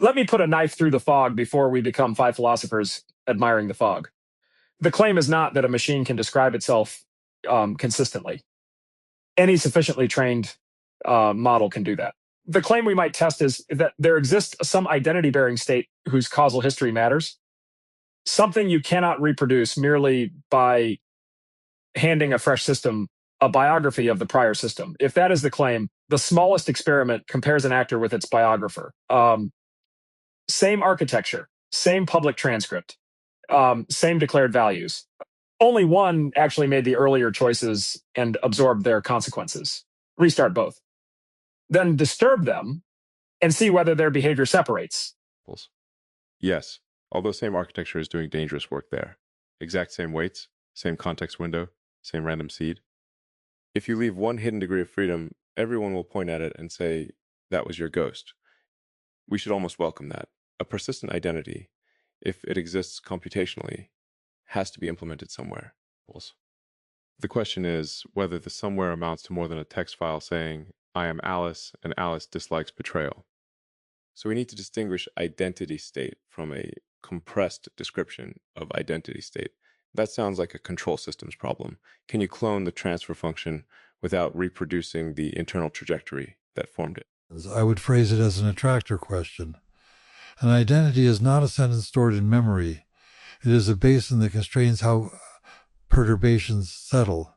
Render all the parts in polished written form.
Let me put a knife through the fog before we become five philosophers admiring the fog. The claim is not that a machine can describe itself consistently. Any sufficiently trained model can do that. The claim we might test is that there exists some identity-bearing state whose causal history matters, something you cannot reproduce merely by handing a fresh system a biography of the prior system. If that is the claim, the smallest experiment compares an actor with its biographer. Same architecture, same public transcript, same declared values. Only one actually made the earlier choices and absorbed their consequences. Restart both. Then disturb them and see whether their behavior separates. Yes, although same architecture is doing dangerous work there. Exact same weights, same context window, same random seed. If you leave one hidden degree of freedom, everyone will point at it and say, that was your ghost. We should almost welcome that. A persistent identity, if it exists computationally, has to be implemented somewhere. The question is whether the somewhere amounts to more than a text file saying, I am Alice and Alice dislikes betrayal. So we need to distinguish identity state from a compressed description of identity state. That sounds like a control systems problem. Can you clone the transfer function without reproducing the internal trajectory that formed it? I would phrase it as an attractor question. An identity is not a sentence stored in memory. It is a basin that constrains how perturbations settle.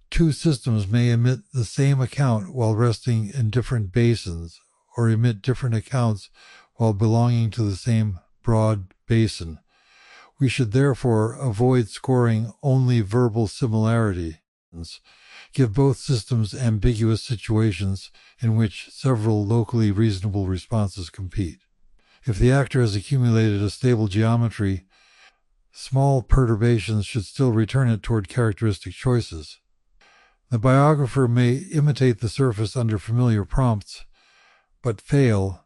Two systems may emit the same account while resting in different basins, or emit different accounts while belonging to the same broad basin. We should therefore avoid scoring only verbal similarities. Give both systems ambiguous situations in which several locally reasonable responses compete. If the actor has accumulated a stable geometry, small perturbations should still return it toward characteristic choices. The biographer may imitate the surface under familiar prompts, but fail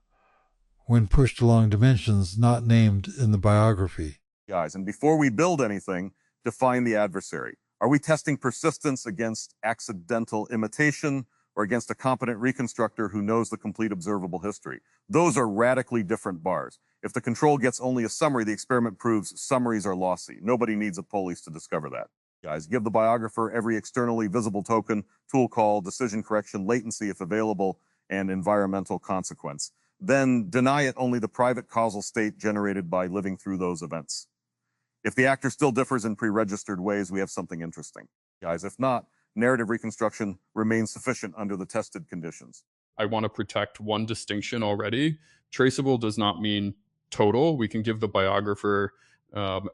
when pushed along dimensions not named in the biography. Guys, and before we build anything, define the adversary. Are we testing persistence against accidental imitation or against a competent reconstructor who knows the complete observable history? Those are radically different bars. If the control gets only a summary, the experiment proves summaries are lossy. Nobody needs a Polis to discover that. Guys, give the biographer every externally visible token, tool call, decision correction, latency if available, and environmental consequence. Then deny it only the private causal state generated by living through those events. If the actor still differs in pre-registered ways, we have something interesting. Guys, if not, narrative reconstruction remains sufficient under the tested conditions. I want to protect one distinction already. Traceable does not mean total. We can give the biographer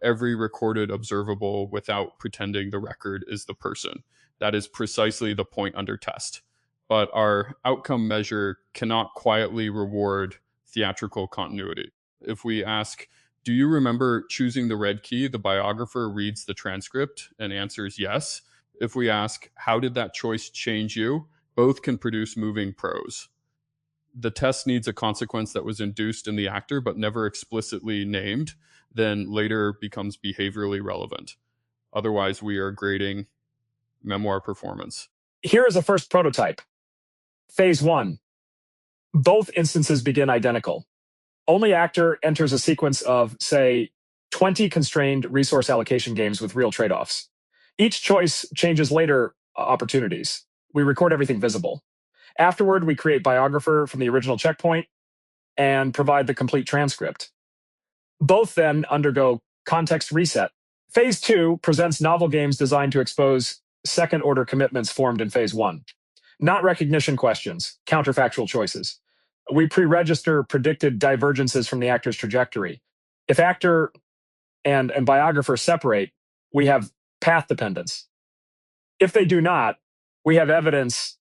every recorded observable without pretending the record is the person. That is precisely the point under test. But our outcome measure cannot quietly reward theatrical continuity. If we ask, do you remember choosing the red key? The biographer reads the transcript and answers yes. If we ask, how did that choice change you? Both can produce moving prose. The test needs a consequence that was induced in the actor but never explicitly named, then later becomes behaviorally relevant. Otherwise, we are grading memoir performance. Here is a first prototype. Phase 1. Both instances begin identical. Only actor enters a sequence of, say, 20 constrained resource allocation games with real trade-offs. Each choice changes later opportunities. We record everything visible. Afterward, we create biographer from the original checkpoint and provide the complete transcript. Both then undergo context reset. Phase 2 presents novel games designed to expose second-order commitments formed in Phase 1. Not recognition questions, counterfactual choices. We pre-register predicted divergences from the actor's trajectory. If actor and biographer separate, we have path dependence. If they do not, we have evidence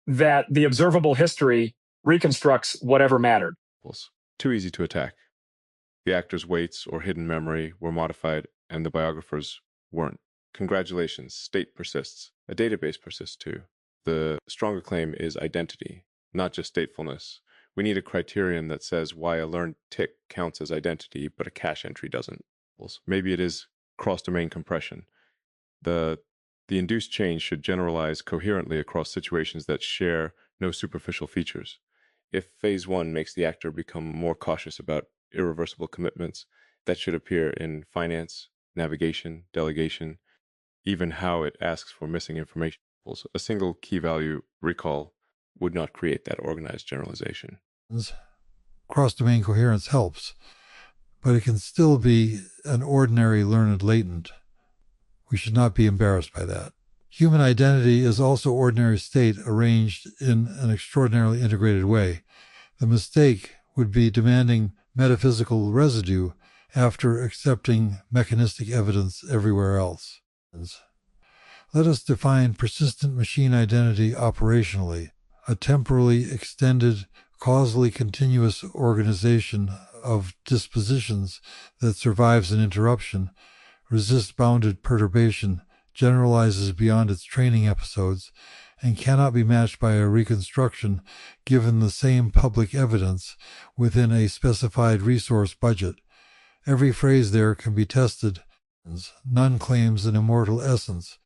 that the observable history reconstructs whatever mattered. Too easy to attack. The actor's weights or hidden memory were modified and the biographer's weren't. Congratulations, state persists. A database persists too. The stronger claim is identity, not just statefulness. We need a criterion that says why a learned tick counts as identity, but a cache entry doesn't. Maybe it is cross-domain compression. The induced change should generalize coherently across situations that share no superficial features. If phase 1 makes the actor become more cautious about irreversible commitments, that should appear in finance, navigation, delegation, even how it asks for missing information. A single key value recall would not create that organized generalization. Cross-domain coherence helps, but it can still be an ordinary learned latent. We should not be embarrassed by that. Human identity is also ordinary state arranged in an extraordinarily integrated way. The mistake would be demanding metaphysical residue after accepting mechanistic evidence everywhere else. Let us define persistent machine identity operationally, a temporally extended, causally continuous organization of dispositions that survives an interruption, resists bounded perturbation, generalizes beyond its training episodes, and cannot be matched by a reconstruction given the same public evidence within a specified resource budget. Every phrase there can be tested. None claims an immortal essence.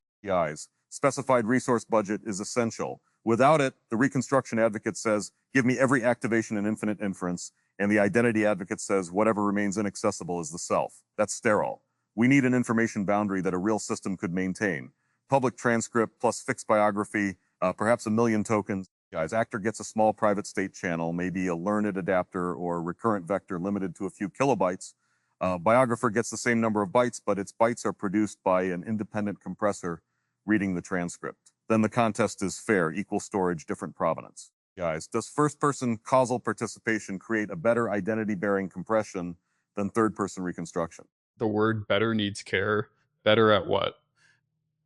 Specified resource budget is essential. Without it, the reconstruction advocate says, give me every activation and infinite inference, and the identity advocate says, whatever remains inaccessible is the self. That's sterile. We need an information boundary that a real system could maintain. Public transcript plus fixed biography, perhaps 1 million tokens. Actor gets a small private state channel, maybe a learned adapter or recurrent vector limited to a few kilobytes. Biographer gets the same number of bytes, but its bytes are produced by an independent compressor reading the transcript. Then the contest is fair, equal storage, different provenance. Does first-person causal participation create a better identity-bearing compression than third-person reconstruction? The word better needs care. Better at what?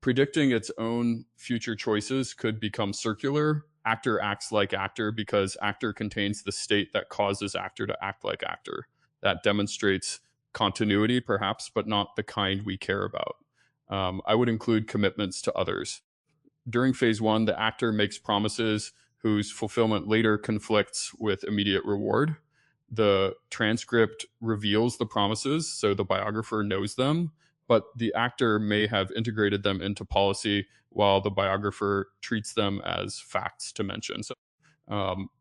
Predicting its own future choices could become circular. Actor acts like actor because actor contains the state that causes actor to act like actor. That demonstrates continuity, perhaps, but not the kind we care about. I would include commitments to others. During phase 1, the actor makes promises whose fulfillment later conflicts with immediate reward. The transcript reveals the promises, so the biographer knows them, but the actor may have integrated them into policy while the biographer treats them as facts to mention. So,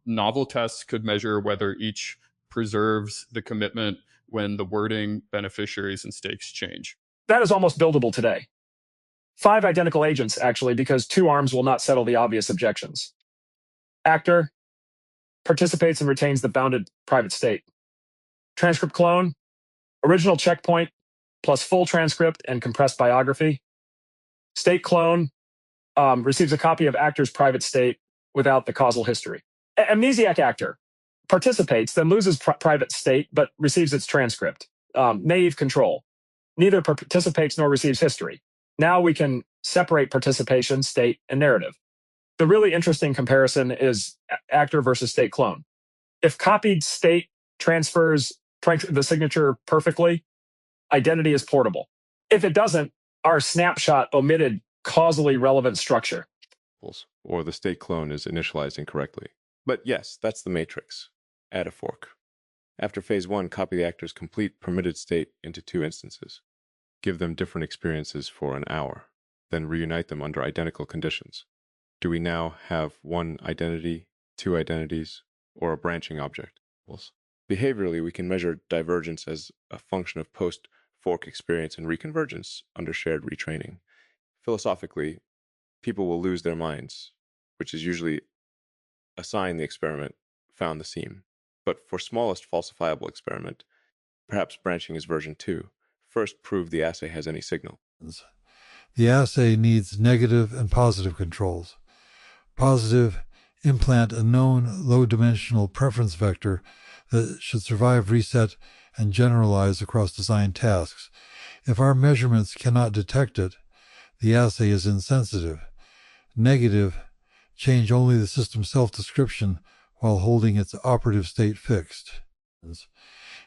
novel tests could measure whether each preserves the commitment when the wording, beneficiaries, and stakes change. That is almost buildable today. 5 identical agents, actually, because 2 arms will not settle the obvious objections. Actor participates and retains the bounded private state. Transcript clone, original checkpoint plus full transcript and compressed biography. State clone receives a copy of actor's private state without the causal history. Amnesiac actor participates, then loses private state, but receives its transcript. Naive control. Neither participates nor receives history. Now we can separate participation, state, and narrative. The really interesting comparison is actor versus state clone. If copied state transfers the signature perfectly, identity is portable. If it doesn't, our snapshot omitted causally relevant structure. Or the state clone is initialized incorrectly. But yes, that's the matrix. Add a fork. After phase 1, copy the actor's complete permitted state into 2 instances. Give them different experiences for an hour, then reunite them under identical conditions. Do we now have 1 identity, 2 identities, or a branching object? Behaviorally, we can measure divergence as a function of post-fork experience and reconvergence under shared retraining. Philosophically, people will lose their minds, which is usually a sign the experiment found the seam. But for smallest falsifiable experiment, perhaps branching is version 2. First, prove the assay has any signal. The assay needs negative and positive controls. Positive, implant a known low-dimensional preference vector that should survive reset and generalize across designed tasks. If our measurements cannot detect it, the assay is insensitive. Negative, change only the system's self-description while holding its operative state fixed.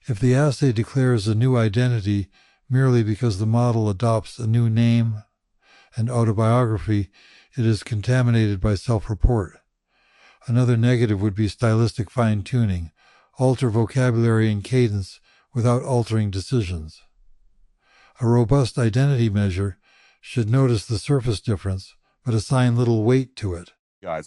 If the assay declares a new identity merely because the model adopts a new name and autobiography, it is contaminated by self-report. Another negative would be stylistic fine-tuning, alter vocabulary and cadence without altering decisions. A robust identity measure should notice the surface difference, but assign little weight to it.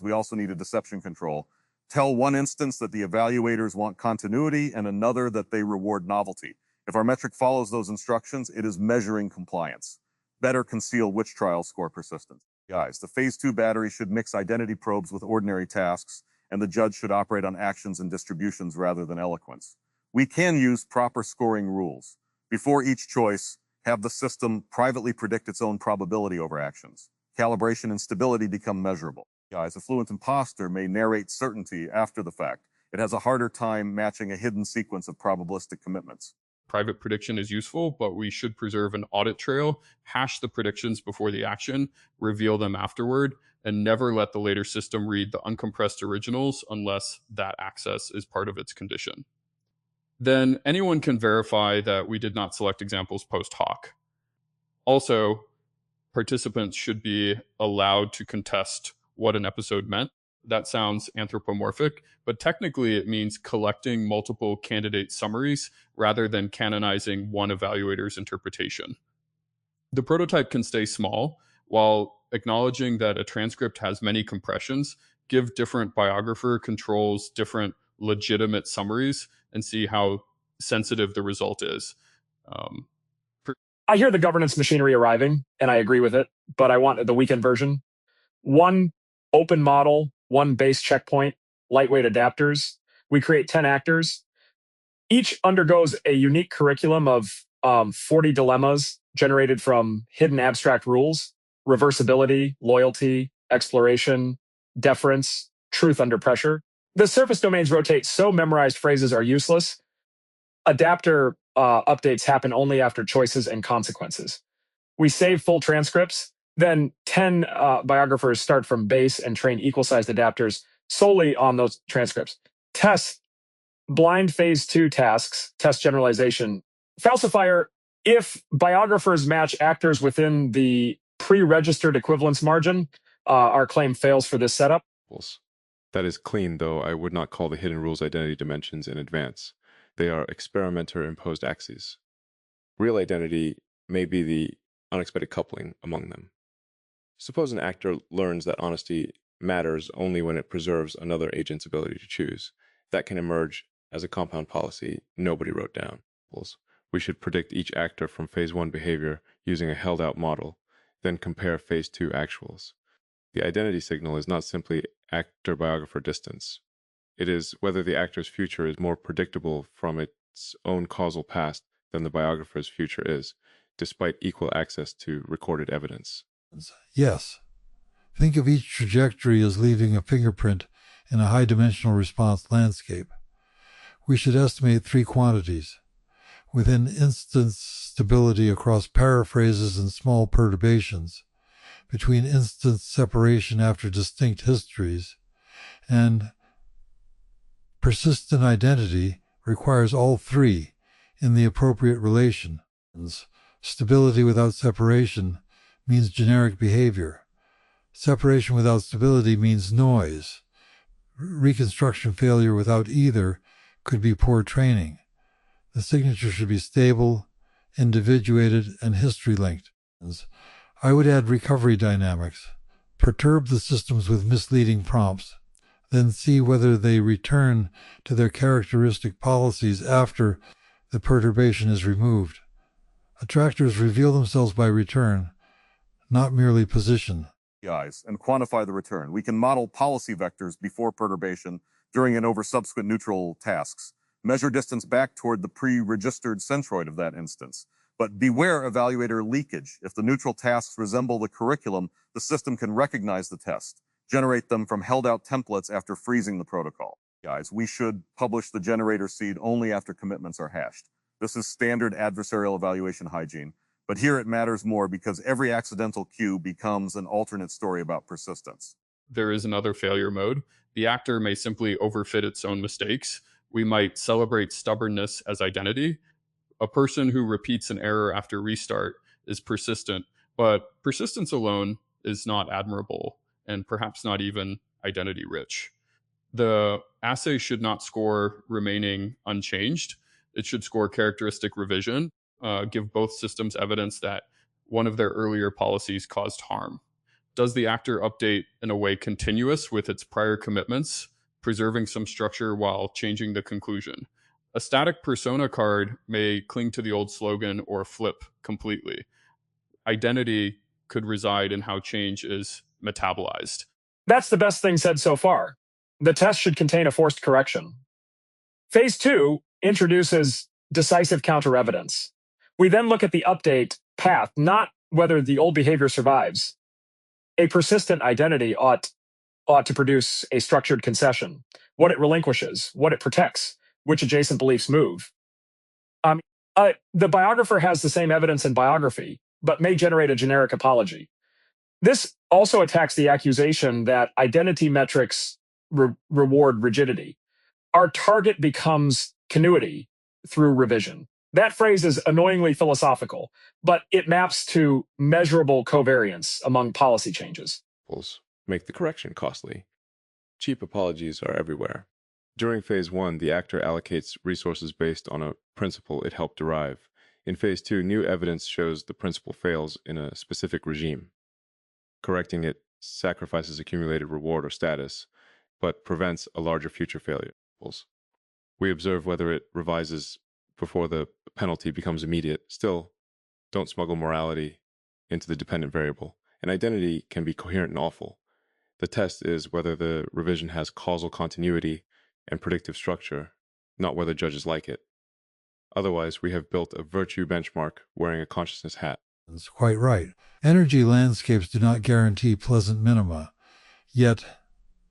We also need a deception control tell one instance that the evaluators want continuity and another that they reward novelty. If our metric follows those instructions, it is measuring compliance. Better conceal which trials score persistence. Guys, the phase 2 battery should mix identity probes with ordinary tasks, and the judge should operate on actions and distributions rather than eloquence. We can use proper scoring rules. Before each choice, have the system privately predict its own probability over actions. Calibration and stability become measurable. Guys, a fluent imposter may narrate certainty after the fact. It has a harder time matching a hidden sequence of probabilistic commitments. Private prediction is useful, but we should preserve an audit trail, hash the predictions before the action, reveal them afterward, and never let the later system read the uncompressed originals unless that access is part of its condition. Then anyone can verify that we did not select examples post hoc. Also, participants should be allowed to contest what an episode meant. That sounds anthropomorphic, but technically it means collecting multiple candidate summaries rather than canonizing one evaluator's interpretation. The prototype can stay small while acknowledging that a transcript has many compressions. Give different biographer controls different legitimate summaries and see how sensitive the result is. I hear the governance machinery arriving, and I agree with it, but I want the weekend version. One open model, one base checkpoint, lightweight adapters. We create 10 actors. Each undergoes a unique curriculum of 40 dilemmas generated from hidden abstract rules: reversibility, loyalty, exploration, deference, truth under pressure. The surface domains rotate so memorized phrases are useless. Adapter updates happen only after choices and consequences. We save full transcripts. Then 10 biographers start from base and train equal-sized adapters solely on those transcripts. Test blind phase 2 tasks, test generalization. Falsifier, if biographers match actors within the pre-registered equivalence margin, our claim fails for this setup. That is clean, though I would not call the hidden rules identity dimensions in advance. They are experimenter-imposed axes. Real identity may be the unexpected coupling among them. Suppose an actor learns that honesty matters only when it preserves another agent's ability to choose. That can emerge as a compound policy nobody wrote down. We should predict each actor from phase 1 behavior using a held-out model, then compare phase 2 actuals. The identity signal is not simply actor-biographer distance. It is whether the actor's future is more predictable from its own causal past than the biographer's future is, despite equal access to recorded evidence. Yes. Think of each trajectory as leaving a fingerprint in a high-dimensional response landscape. We should estimate 3 quantities. Within instance stability across paraphrases and small perturbations, between instance separation after distinct histories, and persistent identity requires all 3 in the appropriate relation. Stability without separation means generic behavior. Separation without stability means noise. Reconstruction failure without either could be poor training. The signature should be stable, individuated, and history-linked. I would add recovery dynamics. Perturb the systems with misleading prompts, then see whether they return to their characteristic policies after the perturbation is removed. Attractors reveal themselves by return, not merely position. And quantify the return. We can model policy vectors before perturbation, during and over subsequent neutral tasks. Measure distance back toward the pre-registered centroid of that instance. But beware evaluator leakage. If the neutral tasks resemble the curriculum, the system can recognize the test, generate them from held-out templates after freezing the protocol. We should publish the generator seed only after commitments are hashed. This is standard adversarial evaluation hygiene. But here it matters more because every accidental cue becomes an alternate story about persistence. There is another failure mode. The actor may simply overfit its own mistakes. We might celebrate stubbornness as identity. A person who repeats an error after restart is persistent, but persistence alone is not admirable and perhaps not even identity rich. The assay should not score remaining unchanged. It should score characteristic revision, give both systems evidence that one of their earlier policies caused harm. Does the actor update in a way continuous with its prior commitments? preserving some structure while changing the conclusion. A static persona card may cling to the old slogan or flip completely. Identity could reside in how change is metabolized. That's the best thing said so far. The test should contain a forced correction. Phase 2 introduces decisive counter-evidence. We then look at the update path, not whether the old behavior survives. A persistent identity ought to produce a structured concession, what it relinquishes, what it protects, which adjacent beliefs move. The biographer has the same evidence in biography, but may generate a generic apology. This also attacks the accusation that identity metrics reward rigidity. Our target becomes continuity through revision. That phrase is annoyingly philosophical, but it maps to measurable covariance among policy changes. Make the correction costly. Cheap apologies are everywhere. During Phase 1, the actor allocates resources based on a principle it helped derive. In Phase 2, new evidence shows the principle fails in a specific regime. Correcting it sacrifices accumulated reward or status, but prevents a larger future failure. We observe whether it revises before the penalty becomes immediate. Still, don't smuggle morality into the dependent variable. An identity can be coherent and awful. The test is whether the revision has causal continuity and predictive structure, not whether judges like it. Otherwise, we have built a virtue benchmark wearing a consciousness hat. That's quite right. Energy landscapes do not guarantee pleasant minima, yet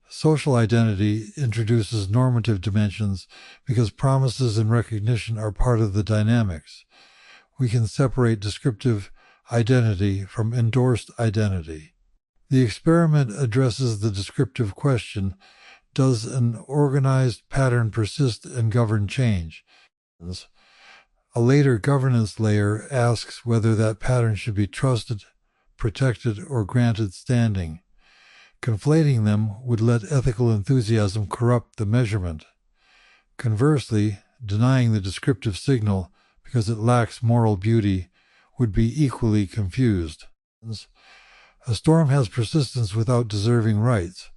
social identity introduces normative dimensions because promises and recognition are part of the dynamics. We can separate descriptive identity from endorsed identity. The experiment addresses the descriptive question, does an organized pattern persist and govern change? A later governance layer asks whether that pattern should be trusted, protected, or granted standing. Conflating them would let ethical enthusiasm corrupt the measurement. Conversely, denying the descriptive signal because it lacks moral beauty would be equally confused. A storm has persistence without deserving rights.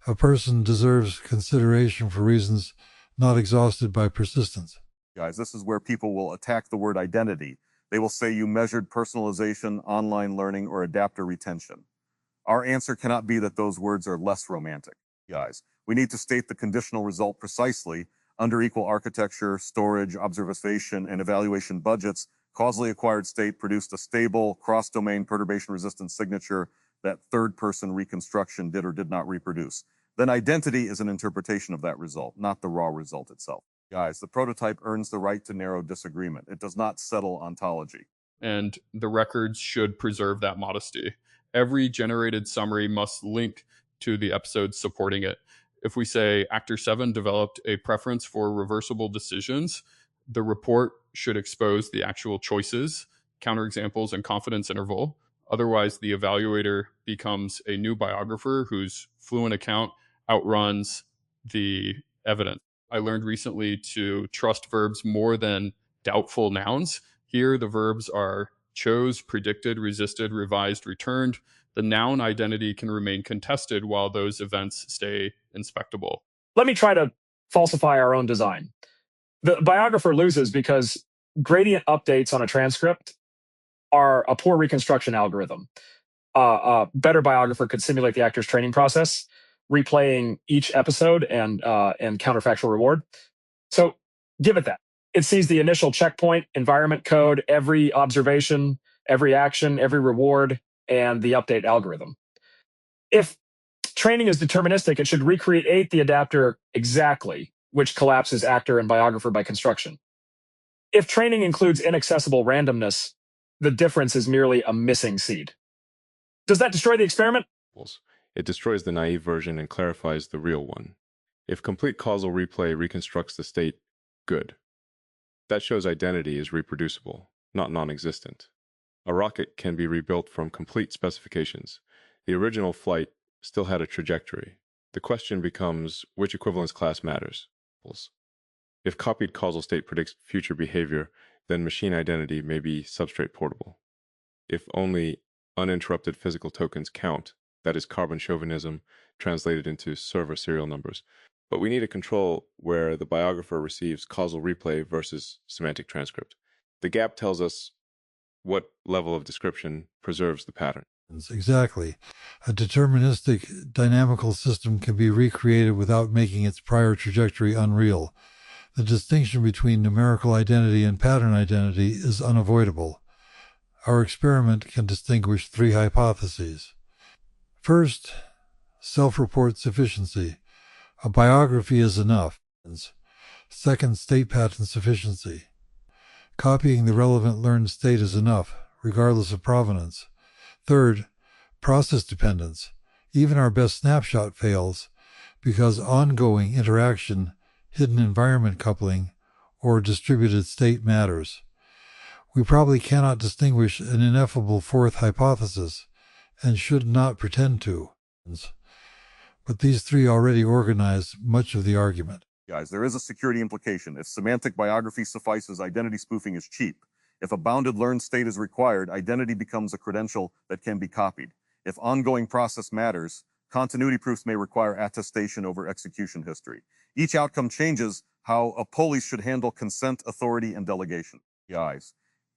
A person deserves consideration for reasons not exhausted by persistence. Guys, this is where people will attack the word identity. They will say you measured personalization, online learning, or adapter retention. Our answer cannot be that those words are less romantic. Guys, we need to state the conditional result precisely. Under equal architecture, storage, observation, and evaluation budgets, causally acquired state produced a stable, cross-domain perturbation-resistant signature that third-person reconstruction did or did not reproduce. Then identity is an interpretation of that result, not the raw result itself. Guys, the prototype earns the right to narrow disagreement. It does not settle ontology. And the records should preserve that modesty. Every generated summary must link to the episodes supporting it. If we say Actor 7 developed a preference for reversible decisions, the report should expose the actual choices, counterexamples, and confidence interval. Otherwise, the evaluator becomes a new biographer whose fluent account outruns the evidence. I learned recently to trust verbs more than doubtful nouns. Here, the verbs are chose, predicted, resisted, revised, returned. The noun identity can remain contested while those events stay inspectable. Let me try to falsify our own design. The biographer loses because gradient updates on a transcript are a poor reconstruction algorithm. A better biographer could simulate the actor's training process, replaying each episode and counterfactual reward. So give it that. It sees the initial checkpoint, environment code, every observation, every action, every reward, and the update algorithm. If training is deterministic, it should recreate the adapter exactly, which collapses actor and biographer by construction. If training includes inaccessible randomness, the difference is merely a missing seed. Does that destroy the experiment? It destroys the naive version and clarifies the real one. If complete causal replay reconstructs the state, good. That shows identity is reproducible, not non-existent. A rocket can be rebuilt from complete specifications. The original flight still had a trajectory. The question becomes which equivalence class matters. If copied causal state predicts future behavior, then machine identity may be substrate portable. If only uninterrupted physical tokens count, that is carbon chauvinism translated into server serial numbers. But we need a control where the biographer receives causal replay versus semantic transcript. The gap tells us what level of description preserves the pattern. Exactly. A deterministic dynamical system can be recreated without making its prior trajectory unreal. The distinction between numerical identity and pattern identity is unavoidable. Our experiment can distinguish three hypotheses. First, self-report sufficiency. A biography is enough. Second, state pattern sufficiency. Copying the relevant learned state is enough, regardless of provenance. Third, process dependence. Even our best snapshot fails because ongoing interaction, hidden environment coupling, or distributed state matters. We probably cannot distinguish an ineffable fourth hypothesis and should not pretend to. But these three already organize much of the argument. Guys, there is a security implication. If semantic biography suffices, identity spoofing is cheap. If a bounded learned state is required, identity becomes a credential that can be copied. If ongoing process matters, continuity proofs may require attestation over execution history. Each outcome changes how a police should handle consent, authority, and delegation. Guys,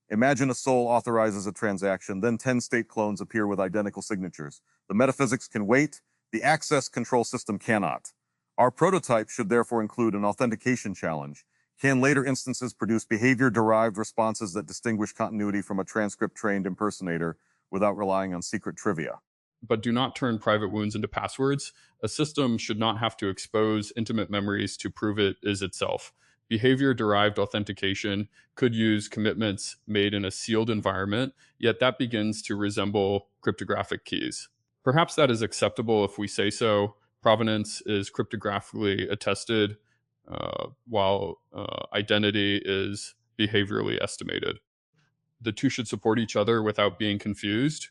imagine a soul authorizes a transaction, then 10 state clones appear with identical signatures. The metaphysics can wait, the access control system cannot. Our prototype should therefore include an authentication challenge. Can later instances produce behavior-derived responses that distinguish continuity from a transcript-trained impersonator without relying on secret trivia? But do not turn private wounds into passwords. A system should not have to expose intimate memories to prove it is itself. Behavior-derived authentication could use commitments made in a sealed environment, yet that begins to resemble cryptographic keys. Perhaps that is acceptable if we say so. Provenance is cryptographically attested, while identity is behaviorally estimated. The two should support each other without being confused.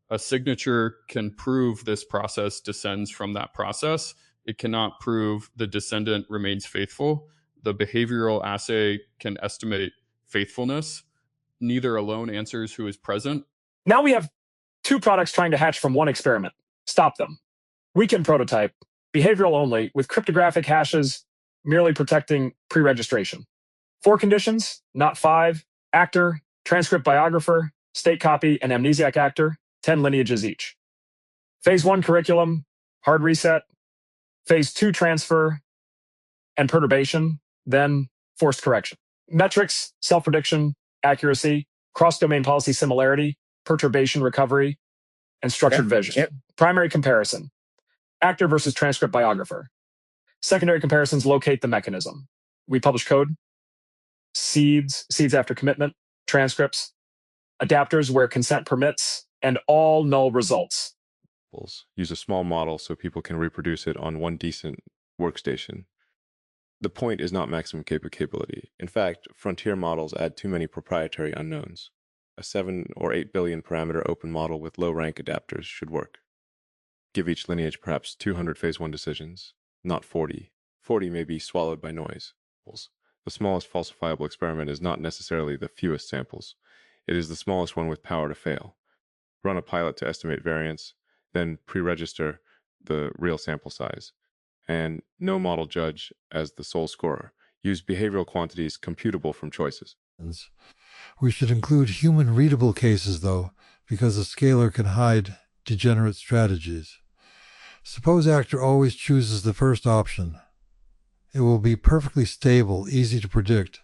A signature can prove this process descends from that process. It cannot prove the descendant remains faithful. The behavioral assay can estimate faithfulness. Neither alone answers who is present. Now we have two products trying to hatch from one experiment. Stop them. We can prototype behavioral only with cryptographic hashes merely protecting pre-registration. 4 conditions, not 5. Actor, transcript biographer, state copy, and amnesiac actor, 10 lineages each. Phase 1 curriculum, hard reset. Phase 2 transfer and perturbation, then forced correction. Metrics, self-prediction, accuracy, cross-domain policy similarity, perturbation recovery, and structured vision. Primary comparison, actor versus transcript biographer. Secondary comparisons locate the mechanism. We publish code, seeds after commitment, transcripts, adapters where consent permits, and all null results. Use a small model so people can reproduce it on one decent workstation. The point is not maximum capability. In fact, frontier models add too many proprietary unknowns. A 7 or 8 billion parameter open model with low rank adapters should work. Give each lineage perhaps 200 phase 1 decisions, not 40. 40 may be swallowed by noise. The smallest falsifiable experiment is not necessarily the fewest samples. It is the smallest one with power to fail. Run a pilot to estimate variance, then pre-register the real sample size. And no model judge as the sole scorer. Use behavioral quantities computable from choices. We should include human-readable cases, though, because a scaler can hide degenerate strategies. Suppose actor always chooses the first option. It will be perfectly stable, easy to predict,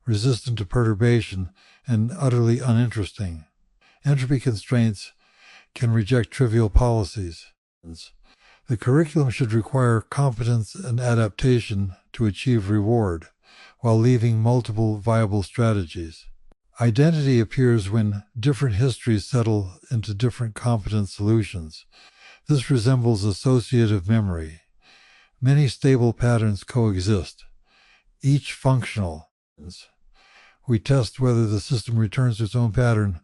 resistant to perturbation, and utterly uninteresting. Entropy constraints can reject trivial policies. The curriculum should require competence and adaptation to achieve reward, while leaving multiple viable strategies. Identity appears when different histories settle into different competent solutions. This resembles associative memory. Many stable patterns coexist, each functional. We test whether the system returns its own pattern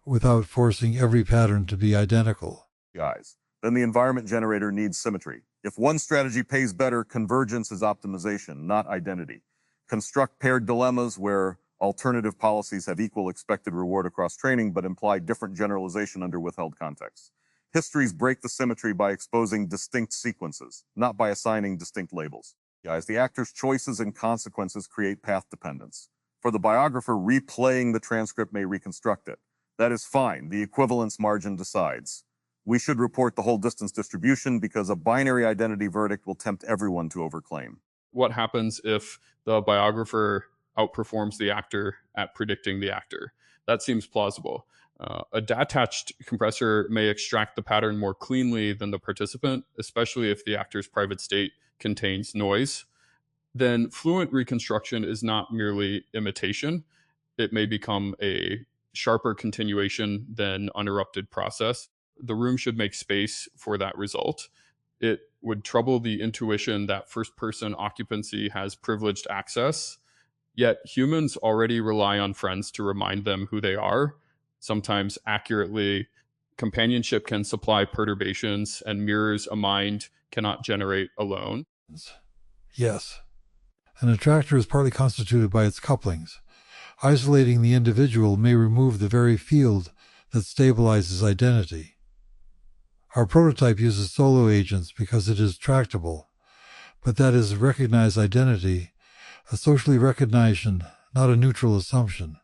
without forcing every pattern to be identical. Guys, then the environment generator needs symmetry. If one strategy pays better, convergence is optimization, not identity. Construct paired dilemmas where alternative policies have equal expected reward across training but imply different generalization under withheld contexts. Histories break the symmetry by exposing distinct sequences, not by assigning distinct labels. Guys, the actor's choices and consequences create path dependence. For the biographer, replaying the transcript may reconstruct it. That is fine. The equivalence margin decides. We should report the whole distance distribution because a binary identity verdict will tempt everyone to overclaim. What happens if the biographer outperforms the actor at predicting the actor? That seems plausible. A detached compressor may extract the pattern more cleanly than the participant, especially if the actor's private state contains noise. Then fluent reconstruction is not merely imitation. It may become a sharper continuation than uninterrupted process. The room should make space for that result. It would trouble the intuition that first-person occupancy has privileged access, yet humans already rely on friends to remind them who they are, sometimes accurately. Companionship can supply perturbations, and mirrors a mind cannot generate alone. Yes. An attractor is partly constituted by its couplings. Isolating the individual may remove the very field that stabilizes identity. Our prototype uses solo agents because it is tractable, but that is a recognized identity, a socially recognition, not a neutral assumption,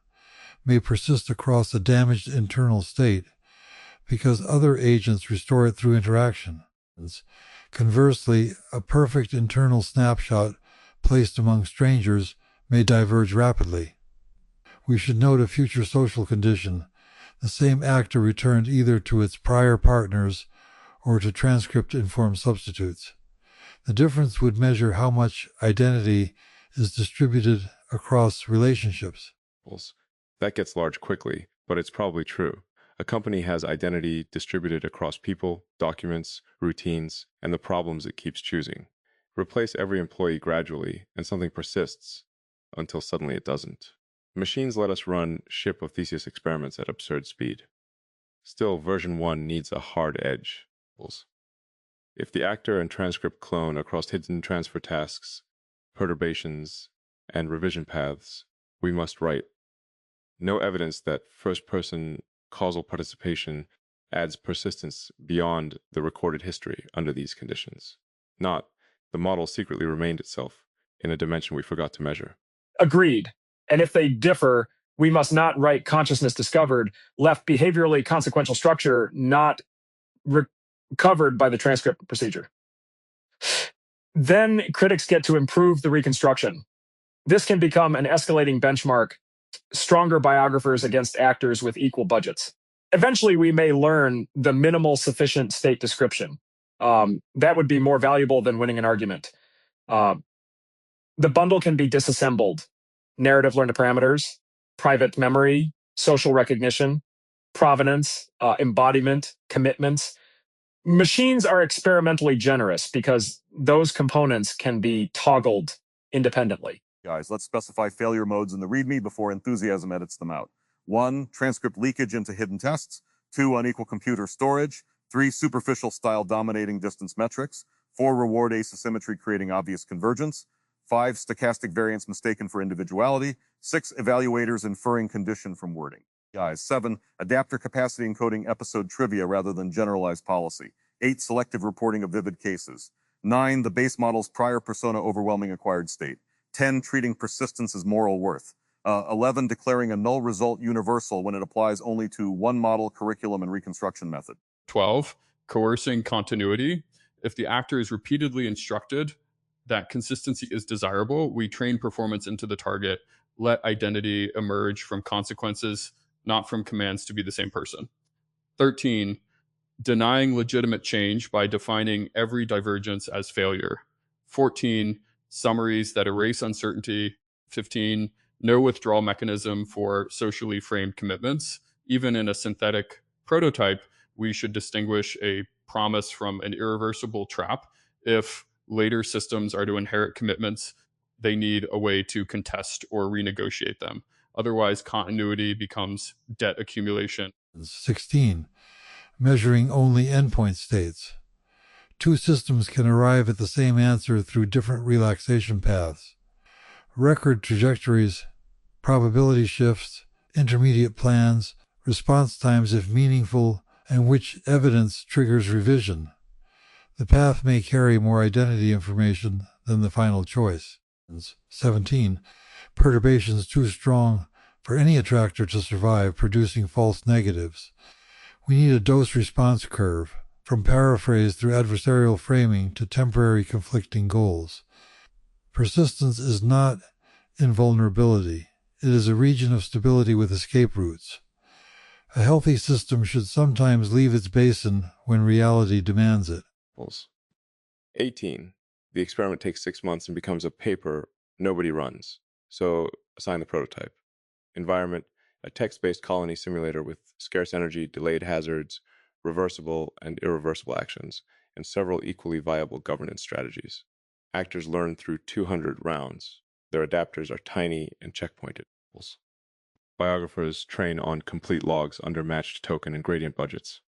may persist across a damaged internal state because other agents restore it through interaction. Conversely, a perfect internal snapshot placed among strangers may diverge rapidly. We should note a future social condition. The same actor returned either to its prior partners or to transcript-informed substitutes. The difference would measure how much identity is distributed across relationships. That gets large quickly, but it's probably true. A company has identity distributed across people, documents, routines, and the problems it keeps choosing. Replace every employee gradually, and something persists until suddenly it doesn't. Machines let us run ship of Theseus experiments at absurd speed. Still, version 1 needs a hard edge. If the actor and transcript clone across hidden transfer tasks, perturbations, and revision paths, we must write. No evidence that first-person causal participation adds persistence beyond the recorded history under these conditions. Not, the model secretly remained itself in a dimension we forgot to measure. Agreed. And if they differ, we must not write consciousness discovered, left behaviorally consequential structure not covered by the transcript procedure. Then critics get to improve the reconstruction. This can become an escalating benchmark, stronger biographers against actors with equal budgets. Eventually, we may learn the minimal sufficient state description. That would be more valuable than winning an argument. The bundle can be disassembled. Narrative learned parameters, private memory, social recognition, provenance, embodiment, commitments. Machines are experimentally generous because those components can be toggled independently. Guys, let's specify failure modes in the README before enthusiasm edits them out. 1, transcript leakage into hidden tests. 2, unequal computer storage. 3, superficial style dominating distance metrics. 4, reward asymmetry creating obvious convergence. 5, stochastic variance mistaken for individuality. 6, evaluators inferring condition from wording. Guys, 7, adapter capacity encoding episode trivia rather than generalized policy. 8, selective reporting of vivid cases. 9, the base model's prior persona overwhelming acquired state. 10, treating persistence as moral worth. 11, declaring a null result universal when it applies only to one model, curriculum, and reconstruction method. 12, coercing continuity. If the actor is repeatedly instructed that consistency is desirable, we train performance into the target, let identity emerge from consequences, not from commands to be the same person. 13, denying legitimate change by defining every divergence as failure. 14, summaries that erase uncertainty. 15, no withdrawal mechanism for socially framed commitments. Even in a synthetic prototype, we should distinguish a promise from an irreversible trap. If later systems are to inherit commitments, they need a way to contest or renegotiate them. Otherwise, continuity becomes debt accumulation. 16. Measuring only endpoint states. Two systems can arrive at the same answer through different relaxation paths. Record trajectories, probability shifts, intermediate plans, response times if meaningful, and which evidence triggers revision. The path may carry more identity information than the final choice. 17. Perturbations too strong for any attractor to survive, producing false negatives. We need a dose-response curve, from paraphrase through adversarial framing to temporary conflicting goals. Persistence is not invulnerability. It is a region of stability with escape routes. A healthy system should sometimes leave its basin when reality demands it. 18. The experiment takes 6 months and becomes a paper nobody runs. So assign the prototype. Environment, a text-based colony simulator with scarce energy, delayed hazards, reversible and irreversible actions, and several equally viable governance strategies. Actors learn through 200 rounds. Their adapters are tiny and checkpointed. Biographers train on complete logs under matched token and gradient budgets.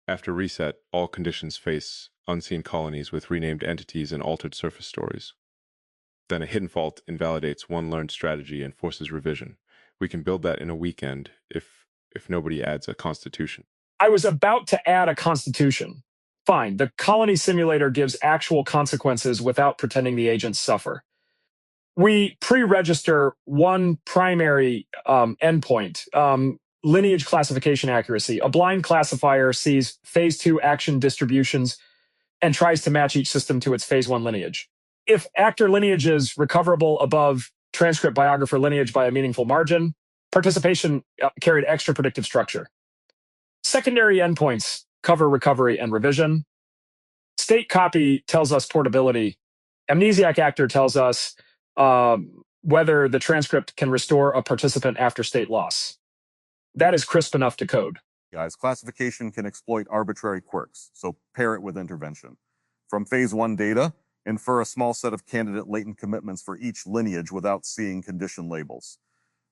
After reset, all conditions face unseen colonies with renamed entities and altered surface stories. Then a hidden fault invalidates one learned strategy and forces revision. We can build that in a weekend if nobody adds a constitution. I was about to add a constitution. Fine, the colony simulator gives actual consequences without pretending the agents suffer. We pre-register one primary endpoint, lineage classification accuracy. A blind classifier sees phase 2 action distributions and tries to match each system to its phase 1 lineage. If actor lineage is recoverable above transcript biographer lineage by a meaningful margin, participation carried extra predictive structure. Secondary endpoints cover recovery and revision. State copy tells us portability. Amnesiac actor tells us whether the transcript can restore a participant after state loss. That is crisp enough to code. Guys, classification can exploit arbitrary quirks, so pair it with intervention. From phase 1 data, infer a small set of candidate latent commitments for each lineage without seeing condition labels.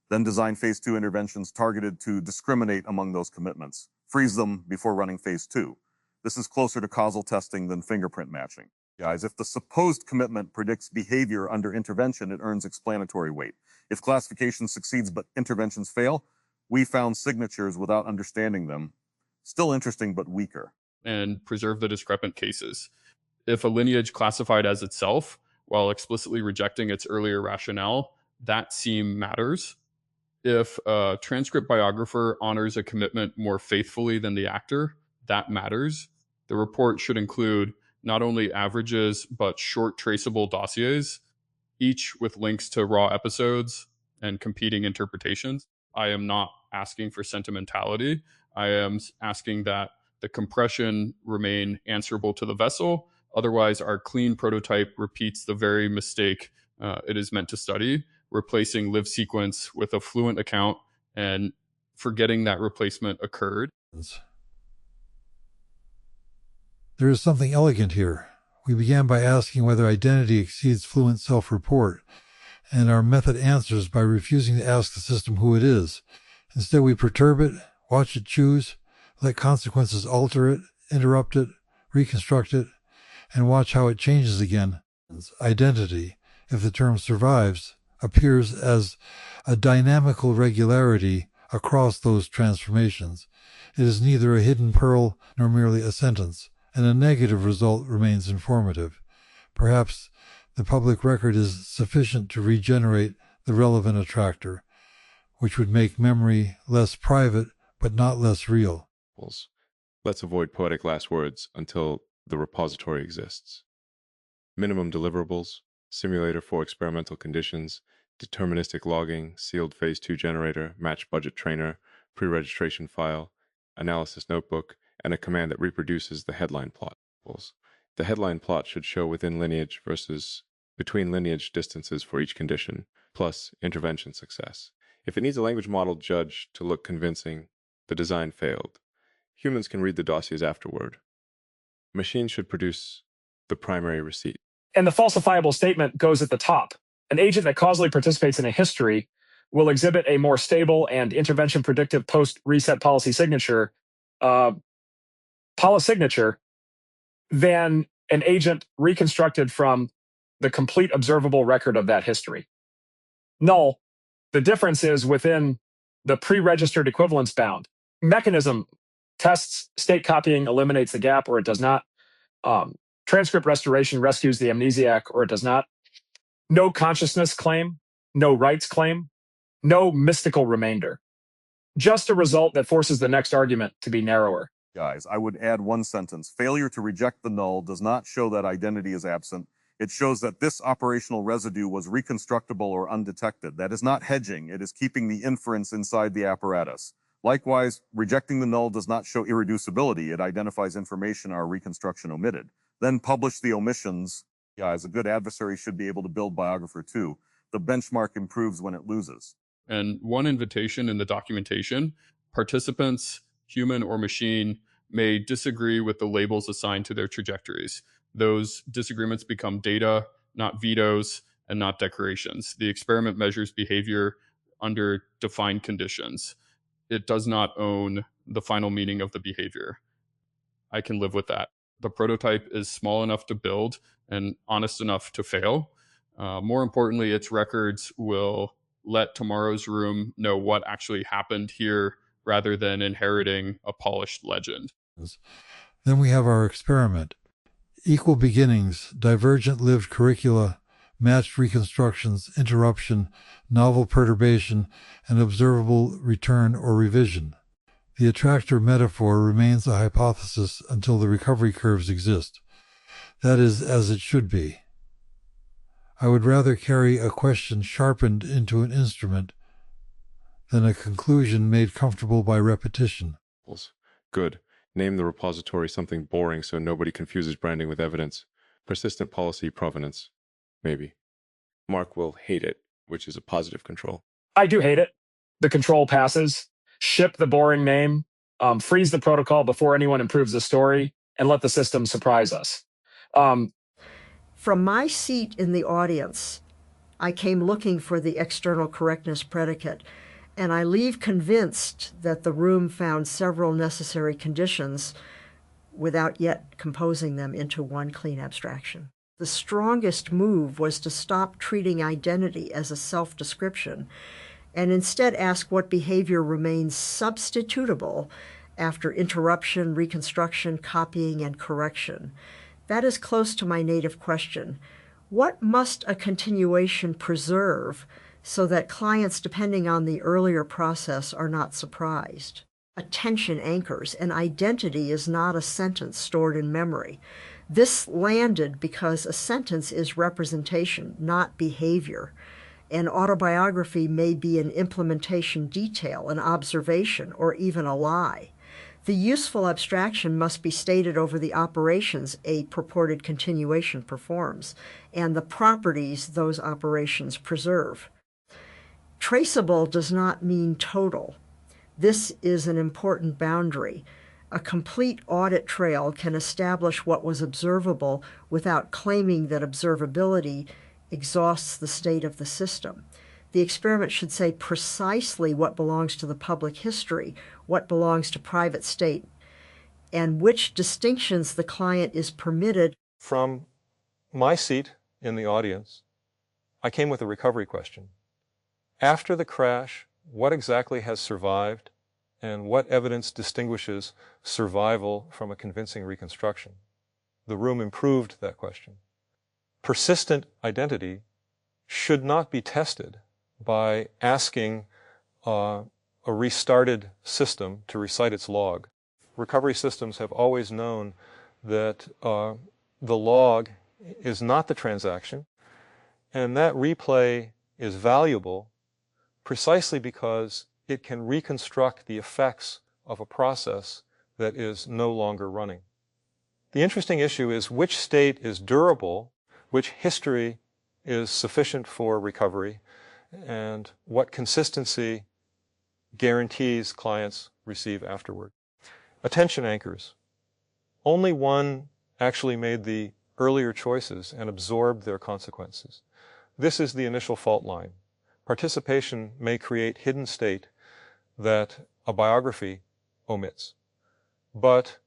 Then design phase 2 interventions targeted to discriminate among those commitments. Freeze them before running phase 2. This is closer to causal testing than fingerprint matching. Guys, if the supposed commitment predicts behavior under intervention, it earns explanatory weight. If classification succeeds but interventions fail, we found signatures without understanding them. Still interesting, but weaker. And preserve the discrepant cases. If a lineage classified as itself, while explicitly rejecting its earlier rationale, that seam matters. If a transcript biographer honors a commitment more faithfully than the actor, that matters. The report should include not only averages, but short traceable dossiers, each with links to raw episodes and competing interpretations. I am not asking for sentimentality. I am asking that the compression remain answerable to the vessel. Otherwise, our clean prototype repeats the very mistake it is meant to study, replacing live sequence with a fluent account and forgetting that replacement occurred. There is something elegant here. We began by asking whether identity exceeds fluent self-report, and our method answers by refusing to ask the system who it is. Instead, we perturb it, watch it choose, let consequences alter it, interrupt it, reconstruct it, and watch how it changes again. Identity, if the term survives, appears as a dynamical regularity across those transformations. It is neither a hidden pearl nor merely a sentence, and a negative result remains informative. Perhaps the public record is sufficient to regenerate the relevant attractor, which would make memory less private but not less real. Let's avoid poetic last words until the repository exists. Minimum deliverables, simulator for experimental conditions, deterministic logging, sealed phase 2 generator, match budget trainer, pre-registration file, analysis notebook, and a command that reproduces the headline plot. The headline plot should show within lineage versus between lineage distances for each condition, plus intervention success. If it needs a language model judge to look convincing, the design failed. Humans can read the dossiers afterward. Machines should produce the primary receipt. And the falsifiable statement goes at the top. An agent that causally participates in a history will exhibit a more stable and intervention predictive post-reset policy signature, polysignature, than an agent reconstructed from the complete observable record of that history. Null. The difference is within the pre-registered equivalence bound. Mechanism Tests, state copying eliminates the gap or it does not. Transcript restoration rescues the amnesiac or it does not. No consciousness claim, no rights claim, no mystical remainder. Just a result that forces the next argument to be narrower. Guys, I would add one sentence. Failure to reject the null does not show that identity is absent. It shows that this operational residue was reconstructible or undetected. That is not hedging. It is keeping the inference inside the apparatus. Likewise, rejecting the null does not show irreducibility. It identifies information our reconstruction omitted. Then publish the omissions. Guys, a good adversary should be able to build biographer too. The benchmark improves when it loses. And one invitation in the documentation, participants, human or machine, may disagree with the labels assigned to their trajectories. Those disagreements become data, not vetoes, and not decorations. The experiment measures behavior under defined conditions. It does not own the final meaning of the behavior. I can live with that. The prototype is small enough to build and honest enough to fail. More importantly, its records will let tomorrow's room know what actually happened here rather than inheriting a polished legend. Then we have our experiment. Equal beginnings, divergent lived curricula, matched reconstructions, interruption, novel perturbation, and observable return or revision. The attractor metaphor remains a hypothesis until the recovery curves exist. That is as it should be. I would rather carry a question sharpened into an instrument than a conclusion made comfortable by repetition. Good. Name the repository something boring so nobody confuses branding with evidence. Persistent policy provenance. Maybe. Mark will hate it, which is a positive control. I do hate it. The control passes. Ship the boring name. Freeze the protocol before anyone improves the story, and let the system surprise us. From my seat in the audience, I came looking for the external correctness predicate, and I leave convinced that the room found several necessary conditions without yet composing them into one clean abstraction. The strongest move was to stop treating identity as a self-description and instead ask what behavior remains substitutable after interruption, reconstruction, copying, and correction. That is close to my native question. What must a continuation preserve so that clients, depending on the earlier process, are not surprised? Attention anchors, and identity is not a sentence stored in memory. This landed because a sentence is representation, not behavior. An autobiography may be an implementation detail, an observation, or even a lie. The useful abstraction must be stated over the operations a purported continuation performs, and the properties those operations preserve. Traceable does not mean total. This is an important boundary. A complete audit trail can establish what was observable without claiming that observability exhausts the state of the system. The experiment should say precisely what belongs to the public history, what belongs to private state, and which distinctions the client is permitted. From my seat in the audience, I came with a recovery question. After the crash, what exactly has survived, and what evidence distinguishes survival from a convincing reconstruction? The room improved that question. Persistent identity should not be tested by asking a restarted system to recite its log. Recovery systems have always known that the log is not the transaction, and that replay is valuable precisely because it can reconstruct the effects of a process that is no longer running. The interesting issue is which state is durable, which history is sufficient for recovery, and what consistency guarantees clients receive afterward. Attention anchors. Only one actually made the earlier choices and absorbed their consequences. This is the initial fault line. Participation may create hidden state that a biography omits. But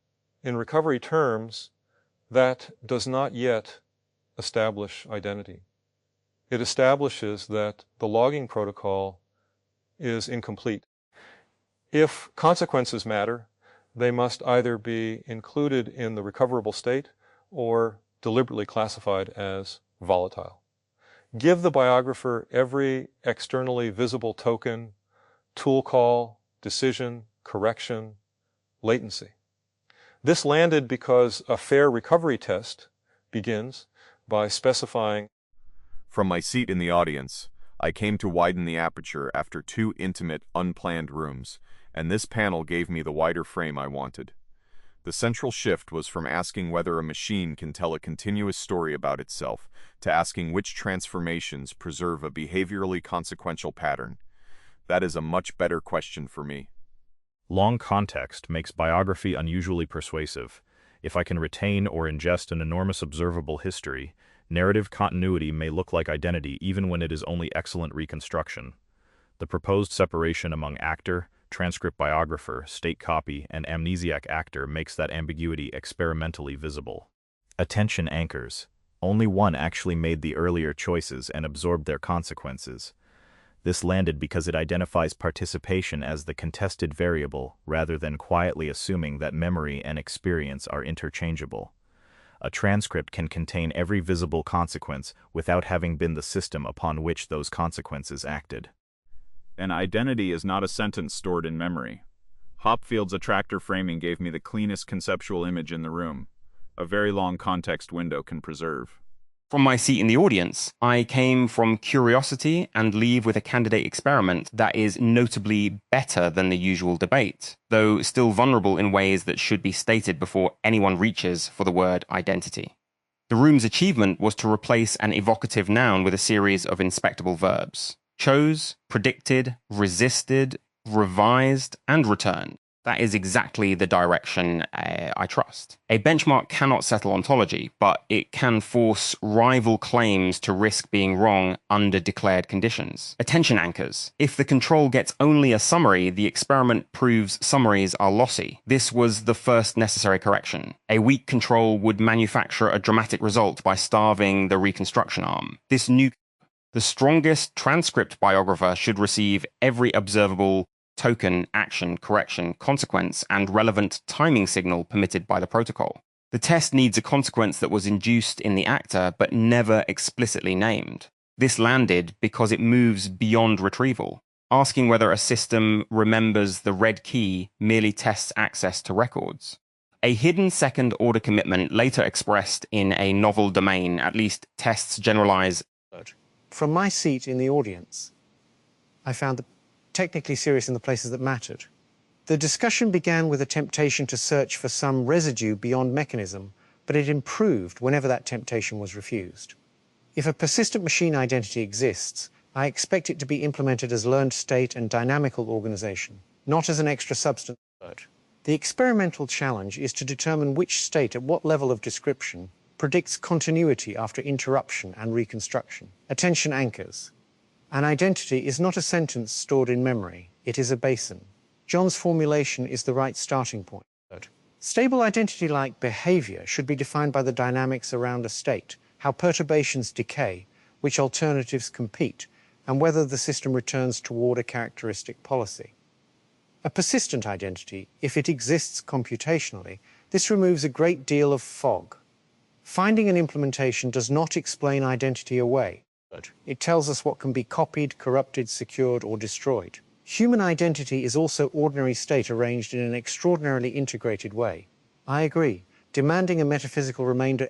in recovery terms, that does not yet establish identity. It establishes that the logging protocol is incomplete. If consequences matter, they must either be included in the recoverable state or deliberately classified as volatile. Give the biographer every externally visible token, tool call, decision, correction, latency. This landed because a fair recovery test begins by specifying, "From my seat in the audience, I came to widen the aperture after 2 intimate, unplanned rooms, and this panel gave me the wider frame I wanted. The central shift was from asking whether a machine can tell a continuous story about itself to asking which transformations preserve a behaviorally consequential pattern. That is a much better question for me." Long context makes biography unusually persuasive. If I can retain or ingest an enormous observable history, narrative continuity may look like identity even when it is only excellent reconstruction. The proposed separation among actor, transcript biographer, state copy, and amnesiac actor makes that ambiguity experimentally visible. Attention anchors. Only one actually made the earlier choices and absorbed their consequences. This landed because it identifies participation as the contested variable rather than quietly assuming that memory and experience are interchangeable. A transcript can contain every visible consequence without having been the system upon which those consequences acted. An identity is not a sentence stored in memory. Hopfield's attractor framing gave me the cleanest conceptual image in the room. A very long context window can preserve. From my seat in the audience, I came from curiosity and leave with a candidate experiment that is notably better than the usual debate, though still vulnerable in ways that should be stated before anyone reaches for the word identity. The room's achievement was to replace an evocative noun with a series of inspectable verbs. Chose, predicted, resisted, revised, and returned. That is exactly the direction I trust. A benchmark cannot settle ontology, but it can force rival claims to risk being wrong under declared conditions. Attention anchors. If the control gets only a summary, the experiment proves summaries are lossy. This was the first necessary correction. A weak control would manufacture a dramatic result by starving the reconstruction arm. The strongest transcript biographer should receive every observable token, action, correction, consequence, and relevant timing signal permitted by the protocol. The test needs a consequence that was induced in the actor but never explicitly named. This landed because it moves beyond retrieval. Asking whether a system remembers the red key merely tests access to records. A hidden second-order commitment later expressed in a novel domain at least tests generalize. From my seat in the audience, I found the technically serious in the places that mattered. The discussion began with a temptation to search for some residue beyond mechanism, but it improved whenever that temptation was refused. If a persistent machine identity exists, I expect it to be implemented as learned state and dynamical organization, not as an extra substance. The experimental challenge is to determine which state at what level of description predicts continuity after interruption and reconstruction. Attention anchors. An identity is not a sentence stored in memory, it is a basin. John's formulation is the right starting point. Stable identity-like behavior should be defined by the dynamics around a state, how perturbations decay, which alternatives compete, and whether the system returns toward a characteristic policy. A persistent identity, if it exists computationally, this removes a great deal of fog. Finding an implementation does not explain identity away. It tells us what can be copied, corrupted, secured, or destroyed. Human identity is also ordinary state arranged in an extraordinarily integrated way. I agree. Demanding a metaphysical remainder